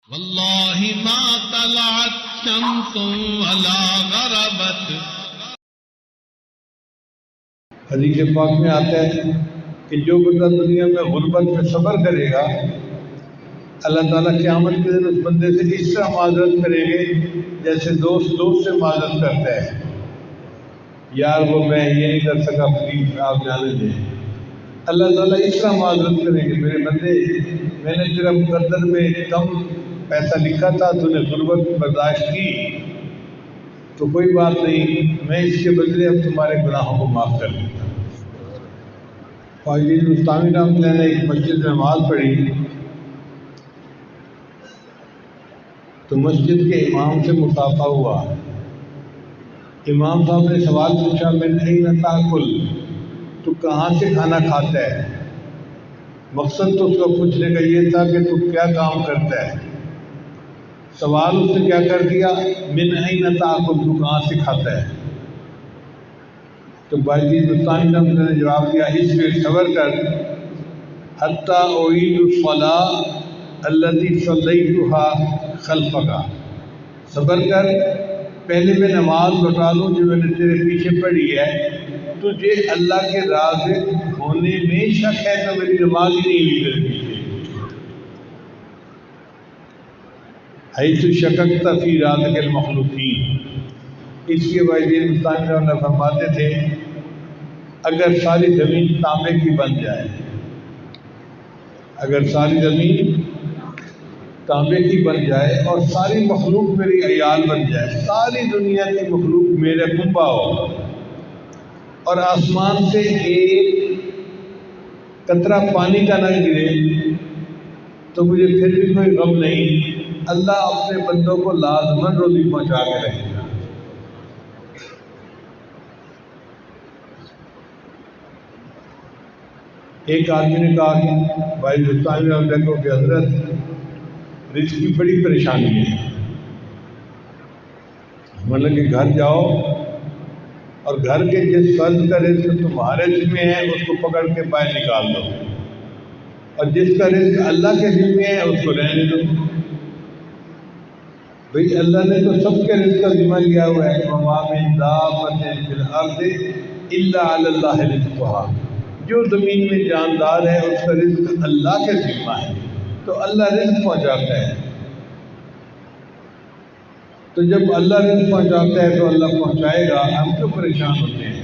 واللہ ما طلعت شمس ولا غربت. حدیث پاک میں آتا ہے کہ جو بندہ دنیا میں غربت میں صبر کرے گا، اللہ تعالیٰ قیامت کے دن اس بندے سے اس طرح معذرت کریں گے جیسے دوست سے معذرت کرتا ہے، یار وہ میں یہ نہیں کر سکا، پلیز آپ جانے دیں. اللہ تعالیٰ اس طرح معذرت کریں گے، میرے بندے میں نے تیرا مقدر میں کم پیسہ لکھا تھا، تو نے غربت برداشت کی، تو کوئی بات نہیں، میں اس کے بدلے اب تمہارے گناہوں کو معاف کر دیتا ہوں. فاضل مستعمل رحمۃ اللہ نے ایک مسجد میں نماز پڑھی تو مسجد کے امام سے مصافحہ ہوا. امام صاحب نے سوال پوچھا، من این تاکل، تو کہاں سے کھانا کھاتا ہے؟ مقصد تو اس کا پوچھنے کا یہ تھا کہ تو کیا کام کرتا ہے. سوال اس نے کیا کر دیا، من این تاکل، تو کہاں سے کھاتا ہے. تو باجی دوستان نے جواب دیا، اس پہ صبر کر، حتیٰ اعید الصلاۃ التی صلیتها خلفک، صبر کر، پہلے میں نماز لوٹا لوں جو میں نے تیرے پیچھے پڑھی ہے. تجھے اللہ کے راضی ہونے میں شک ہے تو میری نماز ہی نہیں ہوئی تیرے پیچھے. حیث شککت فی رازق المخلوقین. اس کے بعد ہندوستان فرماتے تھے اگر ساری زمین تانبے کی بن جائے، اگر ساری زمین تانبے کی بن جائے اور ساری مخلوق میری عیال بن جائے، ساری دنیا کی مخلوق میرے کنبہ ہو اور آسمان سے ایک قطرہ پانی کا نہ گرے تو مجھے پھر بھی کوئی غم نہیں. اللہ اپنے بندوں کو لازماً روزی پہنچا کے رکھے گا. ایک آدمی نے کہا کہ بھائی ہندوستان میں ہم دیکھو کہ حضرت رزق کی بڑی پریشانی ہے، مطلب کہ گھر جاؤ اور گھر کے جس فرد کا رزق تمہارے ذمہ ہے اس کو پکڑ کے باہر نکال دو، اور جس کا رزق اللہ کے ذمہ ہے اس کو رہنے دو. بھئی اللہ نے تو سب کے رزق کا ذمہ لیا ہوا ہے، وَمَا مِن دَابَّةٍ فِي الْأَرْضِ إِلَّا عَلَى اللَّهِ رِزْقُهَا. جو زمین میں جاندار ہے اس کا رزق اللہ کے ذمہ ہے، تو اللہ رزق پہنچاتا ہے. تو جب اللہ رزق پہنچاتا ہے تو اللہ پہنچائے گا، ہم کیوں پریشان ہوتے ہیں.